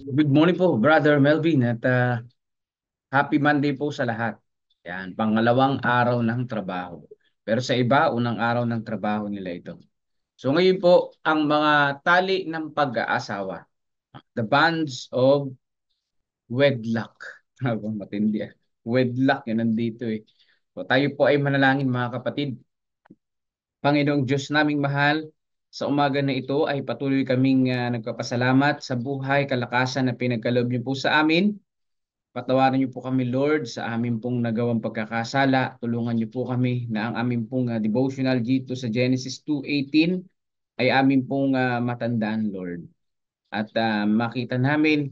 Good morning po, Brother Melvin, at happy Monday po sa lahat. Yan, pangalawang araw ng trabaho. Pero sa iba, unang araw ng trabaho nila ito. So ngayon po, ang mga tali ng pag-aasawa, the bonds of wedlock. Habang matindi. Wedlock, yun nandito eh. So tayo po ay manalangin mga kapatid. Panginoong Diyos naming mahal, sa umaga na ito ay patuloy kaming nagpapasalamat sa buhay, kalakasan na pinagkaloob niyo po sa amin. Patawarin niyo po kami, Lord, sa amin pong nagawang pagkakasala. Tulungan niyo po kami na ang amin pong devotional dito sa Genesis 2:18 ay amin pong matandaan, Lord. At makita namin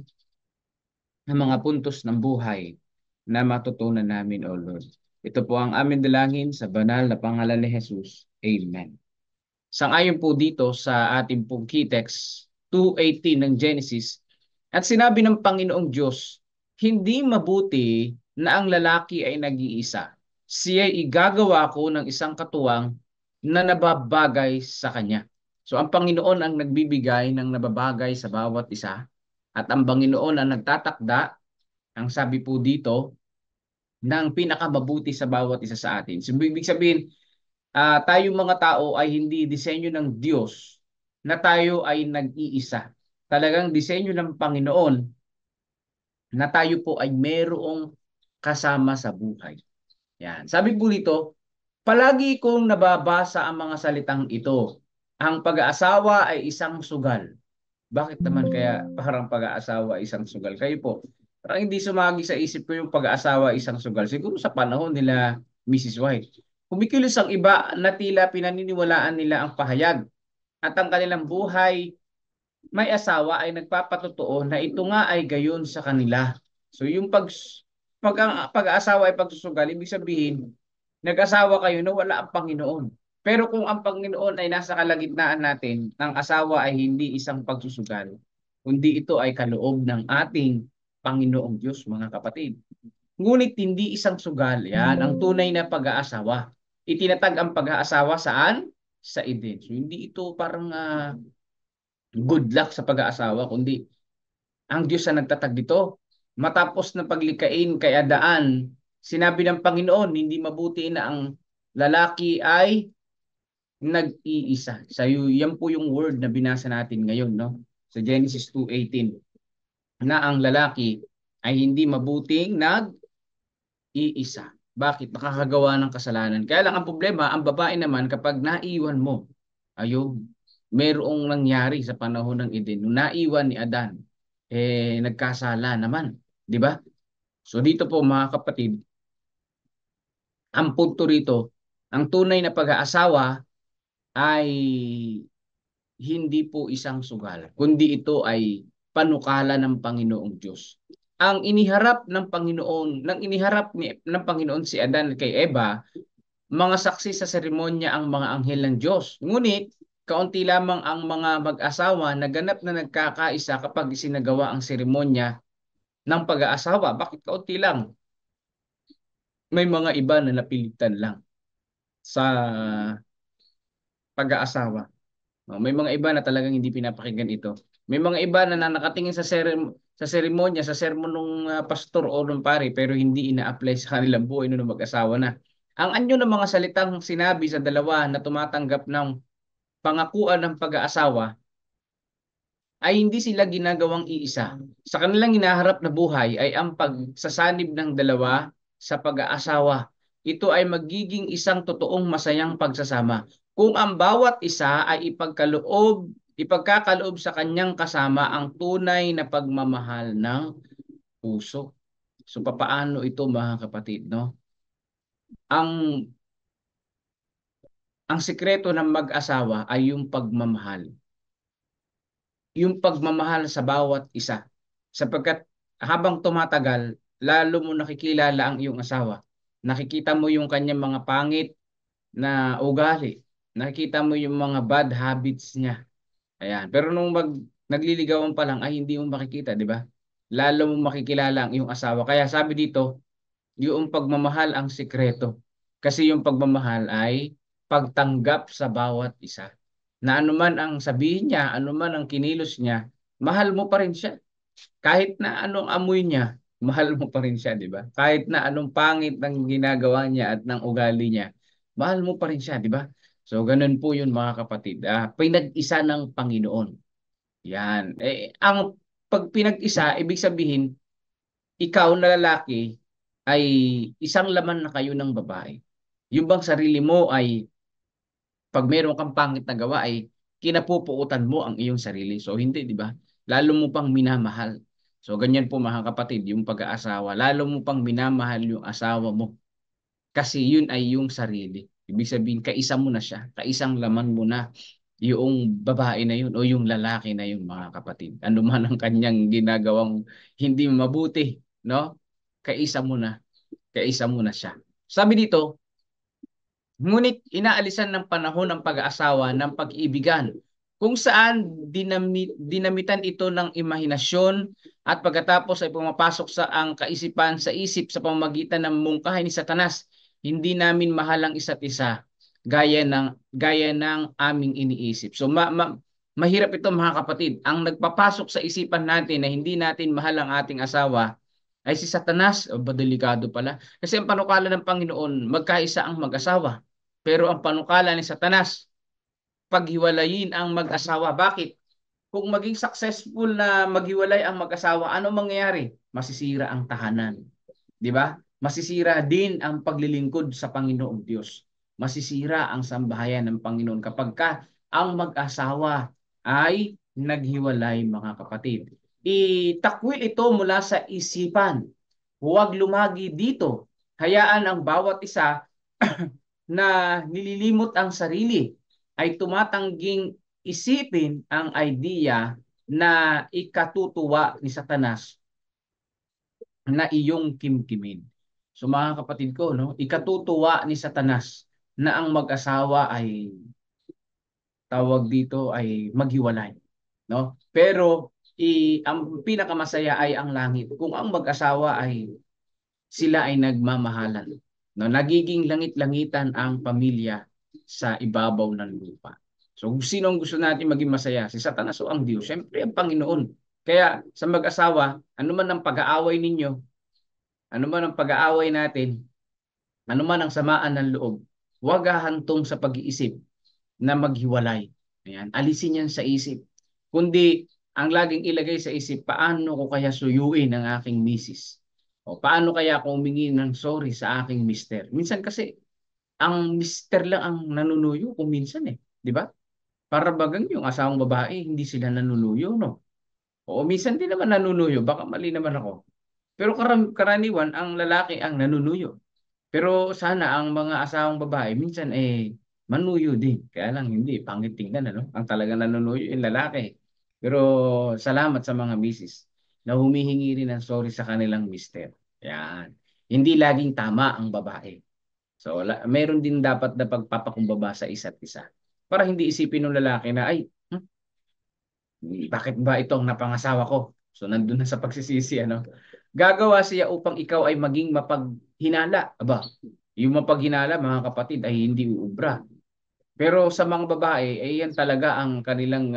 ang mga puntos ng buhay na matutunan namin, O Lord. Ito po ang amin dalangin sa banal na pangalan ni Jesus. Amen. Sang-ayon po dito sa ating pong key text, 2:18 ng Genesis, at sinabi ng Panginoong Diyos, hindi mabuti na ang lalaki ay nag-iisa. Siya'y igagawa ko ng isang katuwang na nababagay sa kanya. So ang Panginoon ang nagbibigay ng nababagay sa bawat isa at ang Panginoon ang nagtatakda, ang sabi po dito, ng pinakamabuti sa bawat isa sa atin. So ibig sabihin, tayong mga tao ay hindi disenyo ng Diyos na tayo ay nag-iisa. Talagang disenyo ng Panginoon na tayo po ay merong kasama sa buhay. Yan. Sabi po dito, palagi kong nababasa ang mga salitang ito. Ang pag-aasawa ay isang sugal. Bakit naman kaya parang pag-aasawa ay isang sugal? Kayo po, parang hindi sumagi sa isip ko yung pag-aasawa ay isang sugal. Siguro sa panahon nila Mrs. White. Kumikilos ang iba na tila pinaniniwalaan nila ang pahayag at ang kanilang buhay may asawa ay nagpapatotoo na ito nga ay gayon sa kanila. So yung pag-aasawa ay pagsusugal, ibig sabihin, nag-asawa kayo na wala ang Panginoon. Pero kung ang Panginoon ay nasa kalagitnaan natin, ang asawa ay hindi isang pagsusugal, kundi ito ay kaloob ng ating Panginoong Diyos, mga kapatid. Ngunit hindi isang sugal. Yan, ang tunay na pag-aasawa. Itinatag ang pag-aasawa saan? Sa Eden. So hindi ito parang good luck sa pag-aasawa, kundi ang Diyos ang nagtatag dito. Matapos na paglikain kay Adaan, sinabi ng Panginoon, hindi mabuti na ang lalaki ay nag-iisa. So, yan po yung word na binasa natin ngayon, no? Sa Genesis 2:18, na ang lalaki ay hindi mabuting nag-iisa. Bakit? Nakakagawa ng kasalanan. Kaya lang ang problema, ang babae naman, kapag naiwan mo, ayun, merong nangyari sa panahon ng Eden. Nung naiwan ni Adan, nagkasala naman. Di ba? So dito po mga kapatid, ang punto rito, ang tunay na pag-aasawa ay hindi po isang sugal, kundi ito ay panukala ng Panginoong Diyos. Ang iniharap ng Panginoon, ng Panginoon si Adan kay Eva, mga saksi sa seremonya ang mga anghel ng Diyos. Ngunit, kaunti lamang ang mga mag-asawa na ganap na nagkakaisa kapag isinagawa ang seremonya ng pag-aasawa. Bakit kaunti lang? May mga iba na napilitan lang sa pag-aasawa. May mga iba na talagang hindi pinapakinggan ito. May mga iba na nakatingin sa seremonya, sa sermon ng pastor o ng pari, pero hindi ina-apply sa kanilang buhay nung mag-asawa na. Ang anyo ng mga salitang sinabi sa dalawa na tumatanggap ng pangakuan ng pag-aasawa ay hindi sila ginagawang iisa. Sa kanilang hinaharap na buhay ay ang pagsasanib ng dalawa sa pag-aasawa. Ito ay magiging isang totoong masayang pagsasama. Kung ang bawat isa ay ipagkakaloob sa kanyang kasama ang tunay na pagmamahal ng puso. So papaano ito mga kapatid, no? Ang ang sikreto ng mag-asawa ay yung pagmamahal. Yung pagmamahal sa bawat isa. Sapagkat habang tumatagal, lalo mo nakikilala ang iyong asawa. Nakikita mo yung kanyang mga pangit na ugali. Nakikita mo yung mga bad habits niya. Ayan. Pero nung nagliligawan pa lang, ay hindi mo makikita, di ba? Lalo mo makikilala ang iyong asawa. Kaya sabi dito, yung pagmamahal ang sikreto. Kasi yung pagmamahal ay pagtanggap sa bawat isa. Na anuman ang sabihin niya, anuman ang kinilos niya, mahal mo pa rin siya. Kahit na anong amoy niya, mahal mo pa rin siya, di ba? Kahit na anong pangit ng ginagawa niya at ng ugali niya, mahal mo pa rin siya, di ba? So, ganun po yun mga kapatid. Pinag-isa ng Panginoon. Yan. Ang pag pinag-isa, ibig sabihin, ikaw na lalaki ay isang laman na kayo ng babae. Yung bang sarili mo ay pag meron kang pangit na gawa ay kinapupuutan mo ang iyong sarili. So hindi, di ba? Lalo mo pang minamahal. So ganyan po mga kapatid, yung pag-aasawa. Lalo mo pang minamahal yung asawa mo. Kasi yun ay yung sarili. Ibig sabihin, kaisa mo na siya. Kaisang laman mo na yung babae na yun o yung lalaki na yun mga kapatid. Ano man ang kanyang ginagawang hindi mabuti, no? Kaisa mo na. Kaisa mo na siya. Sabi dito, ngunit inaalisan ng panahon ng pag-aasawa ng pag-ibigan, kung saan dinamitan ito ng imahinasyon at pagkatapos ay pumapasok sa ang kaisipan sa isip sa pamamagitan ng mungkahi ni Satanas. Hindi namin mahal ang isa't isa gaya ng aming iniisip. So mahirap ito mga kapatid. Ang nagpapasok sa isipan natin na hindi natin mahal ang ating asawa ay si Satanas. O, delikado pala. Kasi ang panukala ng Panginoon, magkaisa ang mag-asawa. Pero ang panukala ni Satanas, paghiwalayin ang mag-asawa. Bakit? Kung maging successful na maghiwalay ang mag-asawa, ano mangyayari? Masisira ang tahanan. Di ba? Masisira din ang paglilingkod sa Panginoong Diyos. Masisira ang sambahayan ng Panginoon kapag ang mag-asawa ay naghiwalay mga kapatid. Itakwil ito mula sa isipan. Huwag lumagi dito. Hayaan ang bawat isa na nililimot ang sarili ay tumatangging isipin ang idea na ikatutuwa ni Satanas na iyong kimkimin. So mga kapatid ko, no, ikatutuwa ni Satanas na ang mag-asawa ay tawag dito ay maghiwalay, no? Pero ang pinakamasaya ay ang langit. Kung ang mag-asawa ay sila ay nagmamahalan. No, nagiging langit-langitan ang pamilya sa ibabaw ng lupa. So, sino ang gusto natin maging masaya? Si Satanas o ang Diyos? Siyempre, ang Panginoon. Kaya sa mag-asawa, ano man ang pag-aaway ninyo, ano man ang pag-aaway natin, ano man ang samaan ng loob, huwag hahantong sa pag-iisip na maghiwalay. Ayan, alisin yan sa isip. Kundi, ang laging ilagay sa isip, paano ko kaya suyuin ang aking misis? O paano kaya ako humingi ng sorry sa aking mister? Minsan kasi, ang mister lang ang nanunuyo kung minsan eh. Di ba? Para bagang yung asawang babae, hindi sila nanunuyo, no? O minsan din naman nanunuyo, baka mali naman ako. Pero karaniwan, ang lalaki ang nanunuyo. Pero sana ang mga asawang babae, minsan manuyo din. Kaya lang hindi, pangit tingnan, ano? Ang talaga nanunuyo yung lalaki. Pero salamat sa mga misis na humihingi rin ng sorry sa kanilang mister. Yan. Hindi laging tama ang babae. So, meron din dapat na pagpapakumbaba sa isa't isa. Para hindi isipin ng lalaki na, ay, bakit ba ito ang napangasawa ko? So, nandun na sa pagsisisi, ano? Gagawa siya upang ikaw ay maging mapaghinala. Aba, yung mapaghinala, mga kapatid, ay hindi uubra. Pero sa mga babae, ay yan talaga ang kanilang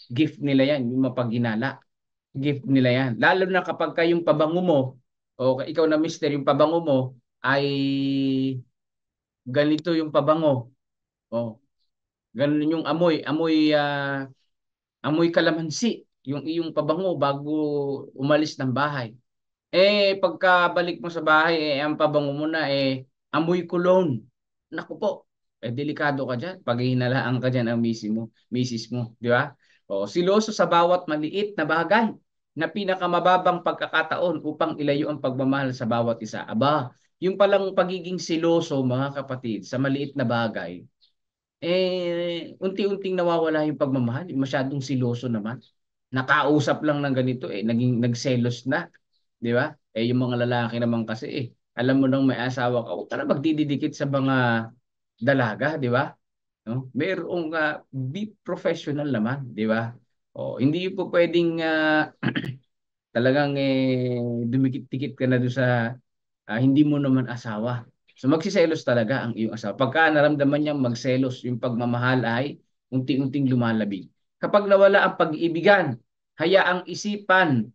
gift nila yan, yung mapaghinala. Gift nila yan. Lalo na kapag kayong pabango mo, o ikaw na mister, yung pabango mo, ay ganito yung pabango. O, ganun yung amoy kalamansi, yung iyong pabango bago umalis ng bahay. Pagkabalik mo sa bahay, ang pabango mo na, amoy cologne. Naku po, delikado ka dyan. Pag hinalaan ka dyan ang misis mo, di ba? O, siloso sa bawat maliit na bagay na pinakamababang pagkakataon upang ilayo ang pagmamahal sa bawat isa. Aba, yung palang pagiging siloso, mga kapatid, sa maliit na bagay, unti-unting nawawala yung pagmamahal. Masyadong siloso naman. Nakausap lang ng ganito, naging nagselos na. Di ba? Yung mga lalaki naman kasi, alam mo nang may asawa ka, huwag ka na magdididikit sa mga dalaga, di ba? No? Merong be professional naman, di ba? O, hindi po pwedeng talagang dumikit-dikit ka na doon sa hindi mo naman asawa. So magsiselos talaga ang iyong asawa. Pagka naramdaman niyang magselos, yung pagmamahal ay unti-unting lumalabig. Kapag nawala ang pag-iibigan, hayaang isipan,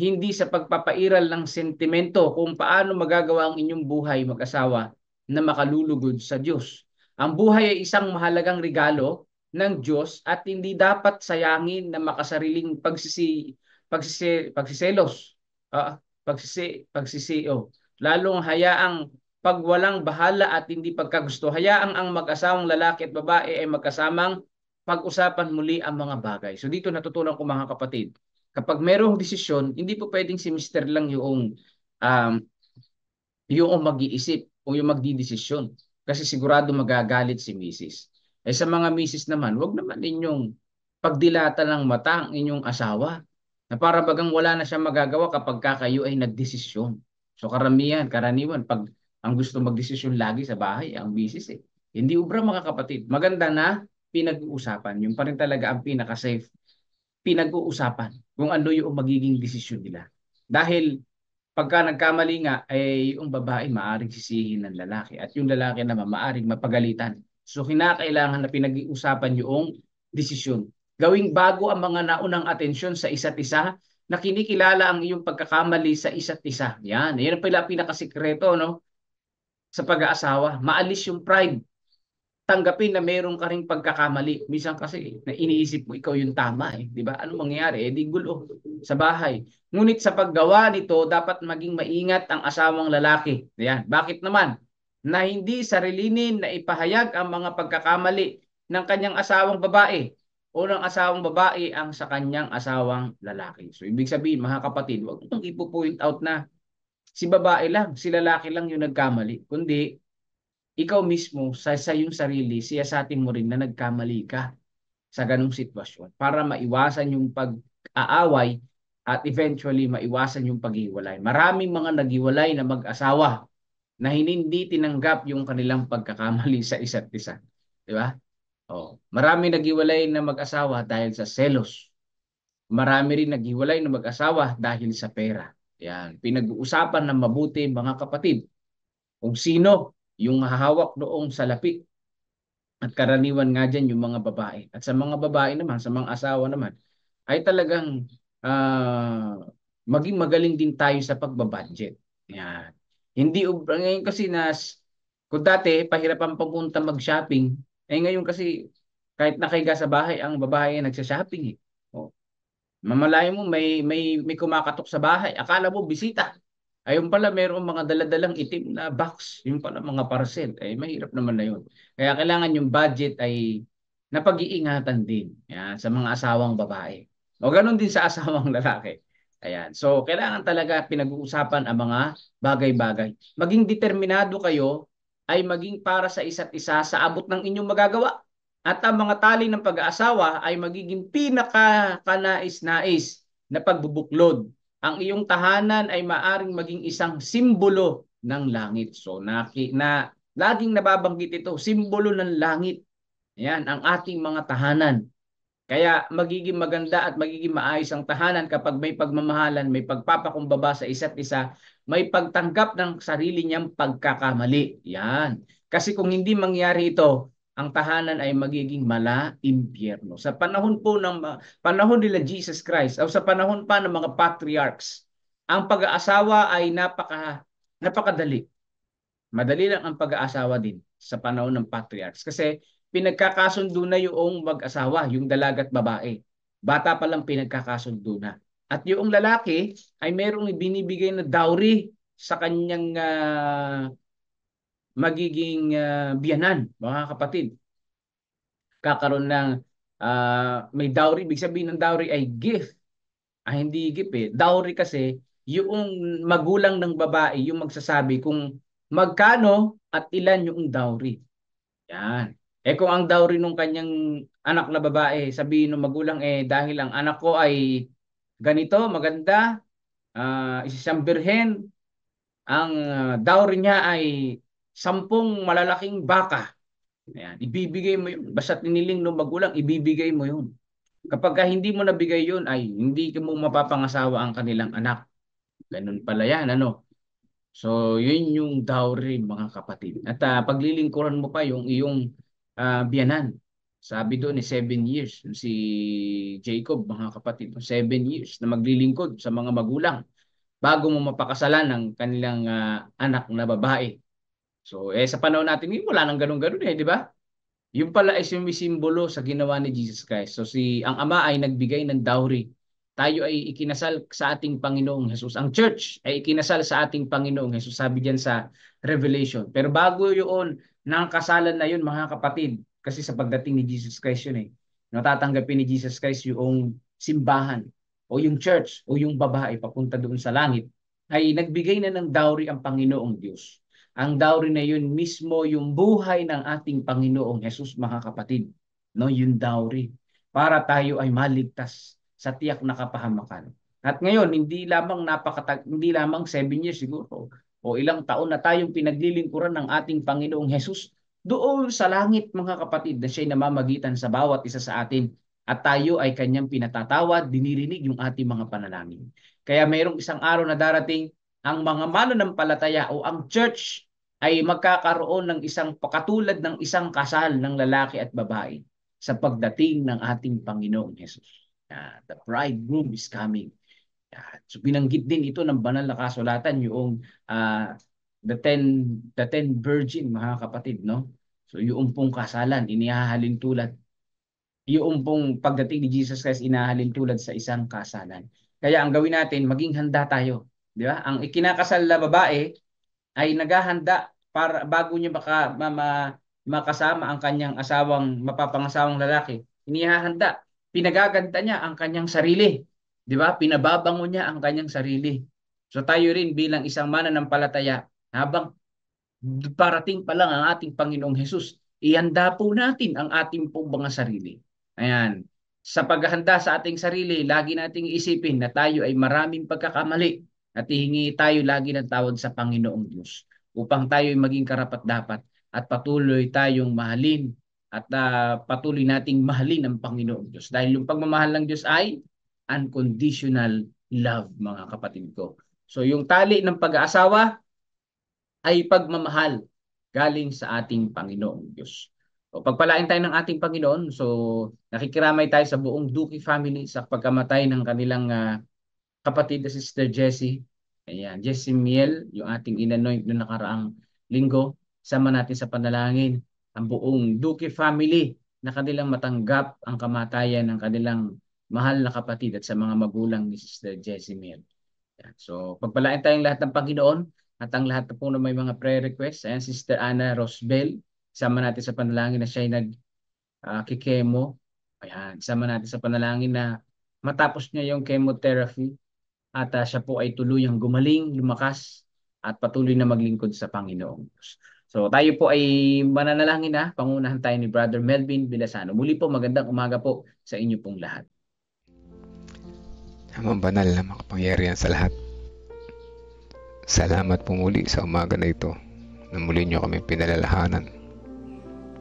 hindi sa pagpapairal ng sentimento kung paano magagawa ang inyong buhay mag-asawa na makalulugod sa Diyos. Ang buhay ay isang mahalagang regalo ng Diyos at hindi dapat sayangin na makasariling pagsiselos, pagsisio. Lalong hayaang pagwalang bahala at hindi pagkagusto. Hayaang ang mag-asawang lalaki at babae ay magkasamang pag-usapan muli ang mga bagay. So dito natutunan ko mga kapatid, kapag merong desisyon, hindi po pwedeng si Mister lang yung mag-iisip o yung magdidesisyon. Kasi sigurado magagalit si Mrs. Eh sa mga Mrs. naman, wag naman ninyong pagdilata ng mata ang inyong asawa. Na para bagang wala na siyang magagawa kapag kayo ay nagdesisyon. So karaniwan, pag ang gusto magdesisyon lagi sa bahay, ang Mrs. eh. Hindi ubra mga kapatid. Maganda na pinag-uusapan. Yung pa rin talaga ang pinaka-safe, pinag-uusapan kung ano yung magiging desisyon nila. Dahil pagka nagkamali nga, ay yung babae maaring sisihin ng lalaki at yung lalaki naman maaring mapagalitan. So kinakailangan na pinag-iusapan yung desisyon. Gawing bago ang mga naunang atensyon sa isa't isa na kinikilala ang iyong pagkakamali sa isa't isa. Yan pala pinakasikreto, no? Sa pag-aasawa. Maalis yung pride, tanggapin na meron ka ring pagkakamali. Minsan kasi na iniisip mo ikaw yung tama eh, 'di ba? Ano mangyayari? Eh di gulo sa bahay. Ngunit sa paggawa nito, dapat maging maingat ang asawang lalaki. Ayan. Bakit naman? Na hindi sarilinin na ipahayag ang mga pagkakamali ng kanyang asawang babae o ng asawang babae ang sa kanyang asawang lalaki. So ibig sabihin, mga kapatid, wag mong ipo-point out na si babae lang, si lalaki lang yung nagkamali, kundi ikaw mismo sa iyong sarili, siyasatin mo rin na nagkamali ka sa ganung sitwasyon para maiwasan yung pag-aaway at eventually maiwasan yung paghiwalay. Maraming mga naghiwalay na mag-asawa na hindi tinanggap yung kanilang pagkakamali sa isa't isa. Di ba? Oh, marami naghiwalay na mag-asawa dahil sa selos. Marami rin naghiwalay na mag-asawa dahil sa pera. Yan, pinag-uusapan ng mabuti mga kapatid kung sino yung hahawak noong salapi. At karaniwan nga dyan yung mga babae. At sa mga babae naman, sa mga asawa naman, ay talagang uh, maging magaling din tayo sa pagbabudget. Yan. Hindi, ngayon kasi kung dati, pahirapan papunta mag-shopping, eh ngayon kasi, kahit nakahiga sa bahay, ang babae ay nagsha-shopping eh. Oh. Mamalayan mo, may kumakatok sa bahay. Akala mo, bisita. Ayun pala, mayroong mga daladalang itim na box. Yung pala, mga parcel. Eh, mahirap naman na yun. Kaya kailangan yung budget ay napag-iingatan din, yan, sa mga asawang babae. O ganun din sa asawang lalaki. Ayan. So, kailangan talaga pinag-uusapan ang mga bagay-bagay. Maging determinado kayo ay maging para sa isa't isa sa abot ng inyong magagawa. At ang mga tali ng pag-aasawa ay magiging pinaka-kanais-nais na pagbubuklod. Ang iyong tahanan ay maaring maging isang simbolo ng langit. So, laging nababanggit ito, simbolo ng langit. Yan, ang ating mga tahanan. Kaya magiging maganda at magiging maayos ang tahanan kapag may pagmamahalan, may pagpapakumbaba sa isa't isa, may pagtanggap ng sarili niyang pagkakamali. Yan. Kasi kung hindi mangyari ito, ang tahanan ay magiging mala-impyerno. Sa panahon po panahon nila Jesus Christ o sa panahon pa ng mga patriarchs, ang pag-aasawa ay napakadali. Madali lang ang pag-aasawa din sa panahon ng patriarchs kasi pinagkakasundo na yung mag-asawa, yung dalaga at babae. Bata pa lang pinagkakasundo na. At yung lalaki ay merong ibinibigay na dowry sa kanyang magiging biyanan, mga kapatid. Kakaroon ng may dowry, ibig sabihin ng dowry ay gift. Hindi gift eh. Dowry kasi yung magulang ng babae yung magsasabi kung magkano at ilan yung dowry. Yan. Eh kung ang dowry nung kanyang anak na babae, sabihin ng magulang dahil ang anak ko ay ganito, maganda, isang birhen, ang dowry niya ay 10 malalaking baka. Ayan, ibibigay mo yun. Basta tiniling ng magulang, ibibigay mo yun. Kapag hindi mo nabigay yun, ay hindi mo mapapangasawa ang kanilang anak. Ganun pala yan, ano? So, yun yung dowry, mga kapatid. At paglilingkuran mo pa yung iyong biyanan. Sabi doon 7 years. Si Jacob, mga kapatid, 7 years na maglilingkod sa mga magulang bago mo mapakasalan ng kanilang anak na babae. So, sa panahon natin, wala nang ganun-ganun di ba? Yung pala ay sumisimbolo sa ginawa ni Jesus Christ. So ang Ama ay nagbigay ng dowry. Tayo ay ikinasal sa ating Panginoong Jesus. Ang church ay ikinasal sa ating Panginoong Jesus. Sabi diyan sa Revelation. Pero bago yun, nang kasalan na yun mga kapatid, kasi sa pagdating ni Jesus Christ yun natatanggapin ni Jesus Christ yung simbahan o yung church o yung babae papunta doon sa langit, ay nagbigay na ng dowry ang Panginoong Diyos. Ang dowry na yun mismo yung buhay ng ating Panginoong Jesus, mga kapatid. No, yung dowry. Para tayo ay maligtas sa tiyak na kapahamakan. At ngayon, hindi lamang 7 years siguro o ilang taon na tayong pinaglilingkuran ng ating Panginoong Jesus doon sa langit, mga kapatid, na siya'y namamagitan sa bawat isa sa atin. At tayo ay kanyang pinatatawad, dinirinig yung ating mga panalangin. Kaya mayroong isang araw na darating, ang mga mananampalataya o ang church ay magkakaroon ng isang katulad ng isang kasal ng lalaki at babae sa pagdating ng ating Panginoong Jesus. The bridegroom is coming. So binanggit din ito ng banal na kasulatan yung the ten virgin, mga kapatid, no? So yung pong kasalan inihahalin tulad, yung pong pagdating ni Jesus Christ inahalin tulad sa isang kasalan. Kaya ang gawin natin, maging handa tayo, di ba? Ang ikinakasal na babae ay naghahanda para bago niya makasama ang kanyang mapapangasawang lalaki. Inihahanda, pinagaganda niya ang kanyang sarili, di ba? Pinababango niya ang kanyang sarili. So tayo rin bilang isang mananampalataya, habang parating pa lang ang ating Panginoong Hesus, ihanda po natin ang ating pong mga sarili. Ayan. Sa paghahanda sa ating sarili, lagi nating isipin na tayo ay maraming pagkakamali at hihingi tayo lagi ng tawad sa Panginoong Diyos upang tayo ay maging karapat-dapat at patuloy tayong mahalin at patuloy nating mahalin ang Panginoong Diyos. Dahil yung pagmamahal ng Diyos ay unconditional love, mga kapatid ko. So yung tali ng pag-aasawa ay pagmamahal galing sa ating Panginoong Diyos. O pagpalain tayo ng ating Panginoon, so nakikiramay tayo sa buong Duque family sa pagkamatay ng kanilang kapatid na Sister Jessie. Ayan, Jessie Miel, yung ating inanoint noong nakaraang linggo. Sama natin sa panalangin ang buong Duque family na kanilang matanggap ang kamatayan ng kanilang mahal na kapatid at sa mga magulang ni Sister Jessie Miel. Ayan, so pagpalain tayong lahat ng Panginoon at ang lahat na po na may mga prayer requests. Ayan, Sister Ana Rosbel, sama natin sa panalangin na siya ay nag-kikemo. Ayan, sama natin sa panalangin na matapos niya yung chemotherapy at siya po ay tuluyang gumaling, lumakas at patuloy na maglingkod sa Panginoong Diyos. So tayo po ay mananalangin na, pangunahan tayo ni Brother Melvin Bilasano. Muli po, magandang umaga po sa inyo pong lahat. Amang banal na makapangyarihan sa lahat. Salamat po muli sa umaga na ito na muli nyo kami pinalalahanan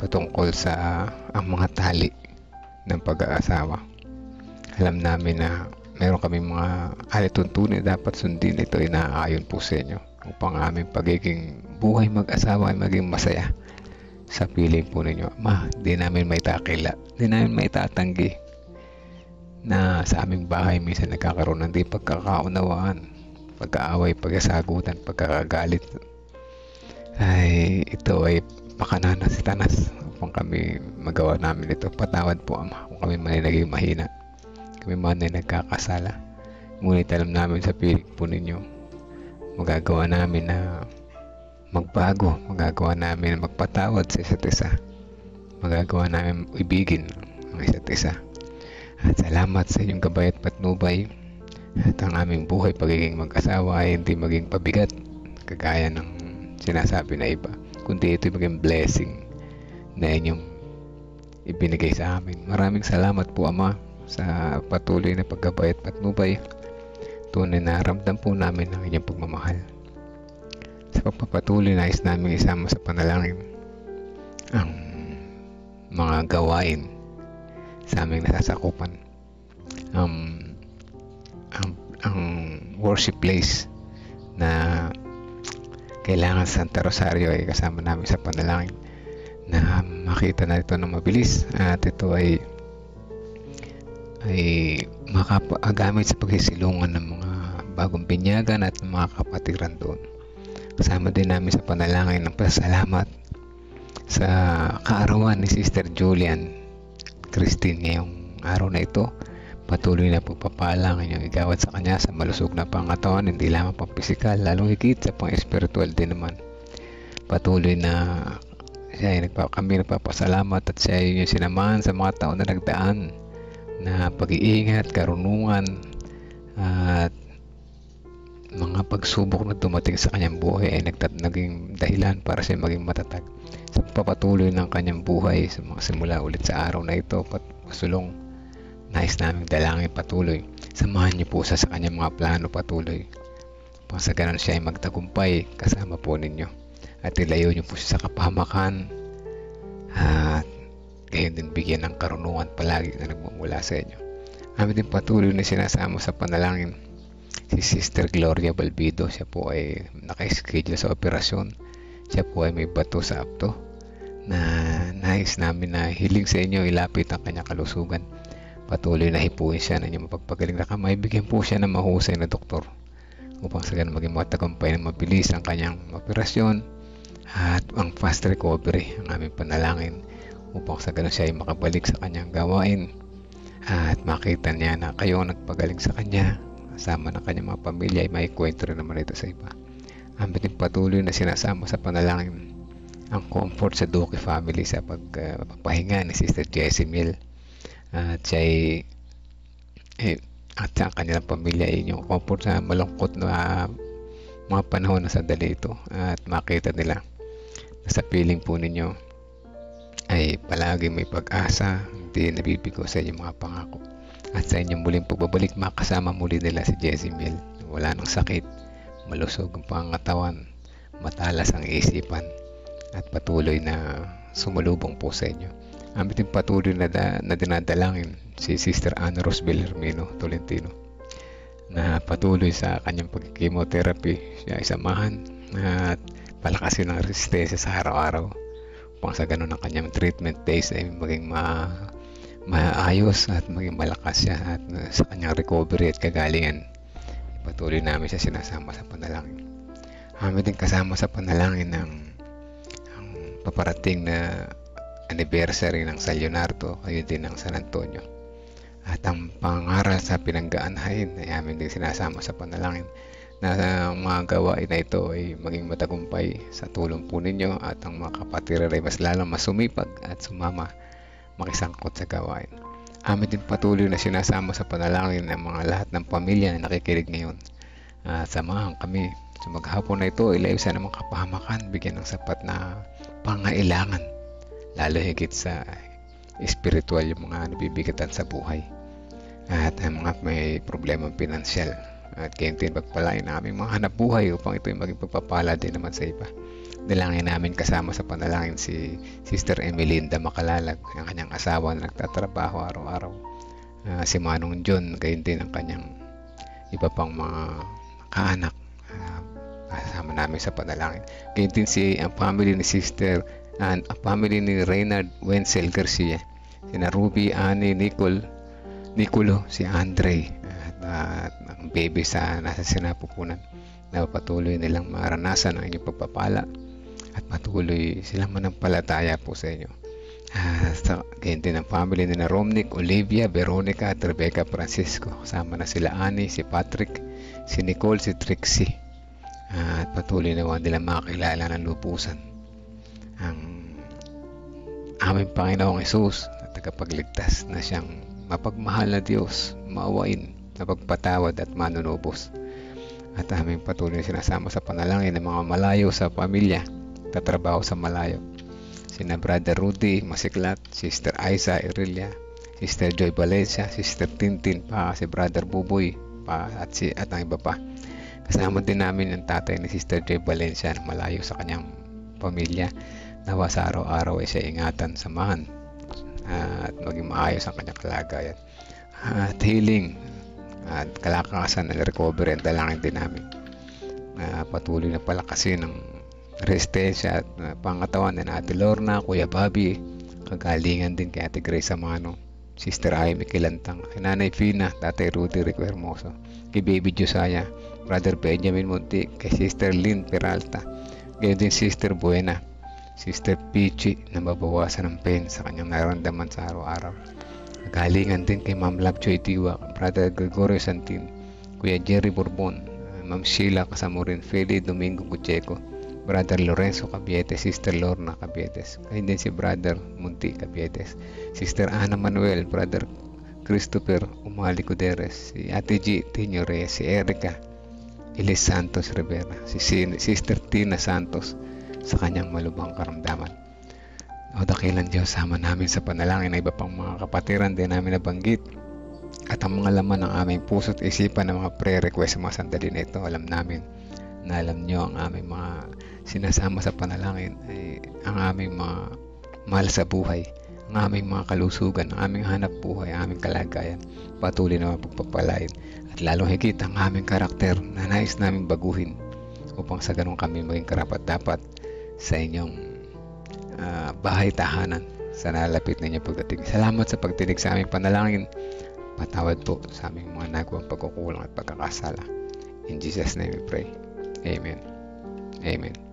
patungkol sa ang mga tali ng pag-aasawa. Alam namin na meron kami mga alituntunin dapat sundin. Ito ay naaayon po sa inyo upang aming pagiging buhay mag-asawa ay maging masaya sa piling po ninyo. Di namin may takila, di namin may tatanggi na sa aming bahay minsan nagkakaroon ng di pagkakaunawaan, pagkaaway, pagkasagutan, pagkakagalit. Ay ito ay pakana ng Satanas upang kami magawa namin ito. Patawad po, Ama, kung kami man ay naging mahina, kami man ay nagkakasala. Ngunit alam namin sa piling po ninyo, magagawa namin na magbago, magagawa namin na magpatawad sa isa't isa, magagawa namin ibigin ang isa't isa. At salamat sa inyong gabay at patnubay at ang aming buhay pagiging mag-asawa ay hindi maging pabigat kagaya ng sinasabi na iba, kundi ito maging blessing na inyong ibinigay sa amin. Maraming salamat po, Ama, sa patuloy na paggabay at patnubay. Tunay na ramdam po namin ang inyong pagmamahal. Sa pagpapatuloy, nais namin isama sa panalangin ang mga gawain sa aming nasasakupan. Ang worship place na kailangan sa Santa Rosario ay kasama namin sa panalangin na makita na ito ng mabilis at ito ay makagamit sa pagsisilungan ng mga bagong binyagan at mga kapatiran doon. Kasama din namin sa panalangin ng pasalamat sa kaarawan ni Sister Julian Christine ngayong araw na ito. Patuloy na pagpapala ang inyong igawad sa kanya sa malusog na pangatawan, hindi lamang pang pisikal, lalong higit sa pang espiritual din naman. Patuloy na kami nagpapasalamat at siya ay yung sinamahan sa mga taon na nagdaan na pag-iingat, karunungan at mga pagsubok na dumating sa kanyang buhay ay naging dahilan para siya maging matatag sa papatuloy ng kanyang buhay sa mga simula ulit sa araw na ito. Pasulong nais naming dalangin patuloy, samahan niyo po sa kanyang mga plano patuloy para sa ganun siya ay magtagumpay kasama po ninyo at ilayo niyo po siya sa kapahamakan at gayon din bigyan ng karunungan palagi na nagmumula sa inyo. Amin din patuloy na sinasama sa panalangin si Sister Gloria Balbido. Siya po ay naka-schedule sa operasyon. Siya po ay may bato sa apto na nais namin na hiling sa inyo ilapit ang kanyang kalusugan. Patuloy na hipuin siya na inyong mapagpagaling na kamay. Bigyan po siya ng mahusay na doktor upang sa ganun maging matagumpay na mabilis ang kanyang operasyon at ang fast recovery ang aming panalangin upang sa ganun siya ay makabalik sa kanyang gawain at makita niya na kayo ang nagpagaling sa kanya kasama ng kanyang mga pamilya ay maikwento rin naman ito sa iba. Amin din patuloy na sinasama sa panalangin ang comfort sa Duque family sa pagpapahinga ni Sister Jessie Mill at siya at sa kanilang pamilya ay yung comfort sa malungkot na mga panahon na sandali ito at makita nila na sa piling po ninyo ay palagi may pag-asa, hindi nabibigo sa inyong mga pangako. At sa inyong muling pagbabalik, makasama muli nila si Jessie Mill. Wala ng sakit, malusog ang pangatawan, matalas ang isipan, at patuloy na sumalubong po sa inyo. Amin din patuloy na dinadalangin si Sister Ana Rosbel Hermino Tolentino na patuloy sa kanyang pag-chemotherapy. Siya ay samahan at palakasin ang resistensya sa araw-araw upang sa ganun ang kanyang treatment days ay maging maayos at maging malakas siya at sa kanyang recovery at kagalingan. Patuloy namin siya sinasama sa panalangin. Amin din kasama sa panalangin ang paparating na anniversary ng San Leonardo, kayo din ng San Antonio. At ang pangaral sa pinanggaanhain ay amin din sinasama sa panalangin na ang mga gawain na ito ay maging matagumpay sa tulong po ninyo at ang mga kapatiran ay mas lalong masumipag at sumama makisangkot sa gawain. Amin din patuloy na sinasama sa panalangin ng mga lahat ng pamilya na nakikinig ngayon. Samahan kami sa maghapon na ito, ilayo sa namang kapahamakan, bigyan ng sapat na pangailangan, lalo higit sa espiritual yung mga nabibigatan sa buhay at ang mga may problemang pinansyal at gayon din pagpalain ng aming mga hanap buhay upang ito ay maging pagpapala din naman sa iba. Dalangin namin kasama sa panalangin si Sister Emelinda Makalalag, ang kanyang asawa na nagtatrabaho araw-araw, si Manong John, gayon din ang kanyang iba pang mga kaanak, kasama namin sa panalangin. Gayon din ang family ni Sister and ang family ni Reynard Wenzel Garcia, sina Ruby, Annie, Nicolo, si Andre at ang baby nasa sinapupunan na patuloy nilang maranasan ang inyong pagpapala at patuloy silang manampalataya po sa inyo. Gayon din ang family ni na Romnick, Olivia, Veronica at Rebecca Francisco, kasama na sila Annie, si Patrick, si Nicole, si Trixie, at patuloy naman nila makakilala ng lubusan ang aming Panginoong Hesus na tagapagligtas na siyang mapagmahal na Diyos, maawain, napagpatawad at manunubos. At aming patuloy sinasama sa panalangin ng mga malayo sa pamilya, tatrabaho sa malayo, sina Brother Rudy Masiklat, Sister Aiza Irelia, Sister Joy Valencia, Sister Tintin pa, si Brother Buboy pa at ang iba pa. Kasama din namin ang tatay ni Sister Joy Valencia na malayo sa kanyang pamilya. Nawa sa araw-araw ay siya ingatan, samahan at maging maayos ang kanyang kalagayan at healing at kalakasan at recovery ang dalangin din namin. Patuloy na palakasin ng resistensya at pangatawan ni Ate Lorna, Kuya Bobby, Kagalingan din kay Ate Grace Amano, Sister Amy Kilantang, kay Nanay Fina, Tatay Rudy Rico Hermoso, kay Baby Josiah, Brother Benjamin Munti, kay Sister Lynn Peralta, gayon din Sister Buena, Sister Pichi na mabawasan ng pain sa kanyang nararamdaman sa araw-araw. Kagalingan din kay Ma'am Lovejoy Tiwa, Brother Gregorio Santin, Kuya Jerry Bourbon, Ma'am Sheila Kasamurin, Feli Domingo Gucheco, Brother Lorenzo Cabietes, Sister Lorna Cabietes, kaya din si Brother Munti Cabietes, Sister Ana Manuel, Brother Christopher Umali Cuderes, si Ate G Tinio Reyes, si Erica Elis Santos Rivera, si Sister Tina Santos sa kanyang malubhang karamdaman. O dakilan Diyos, sama namin sa panalangin na iba pang mga kapatiran din namin nabanggit at ang mga laman ng aming puso at isipan ng mga prayer request sa mga sandali na ito. Alam namin na alam nyo ang aming mga sinasama sa panalangin ay ang aming mga mahal sa buhay, ang aming mga kalusugan, ang aming hanap buhay, ang aming kalagayan, patuloy na mapagpapalain at lalong higit ang aming karakter na nais naming baguhin upang sa ganun kami maging karapat-dapat sa inyong bahay tahanan sa nalapit ninyo pagdating. Salamat sa pagtinig sa aming panalangin. Patawad po sa aming mga nagawang pagkukulang at pagkakasala. In Jesus' name we pray. Amen. Amen.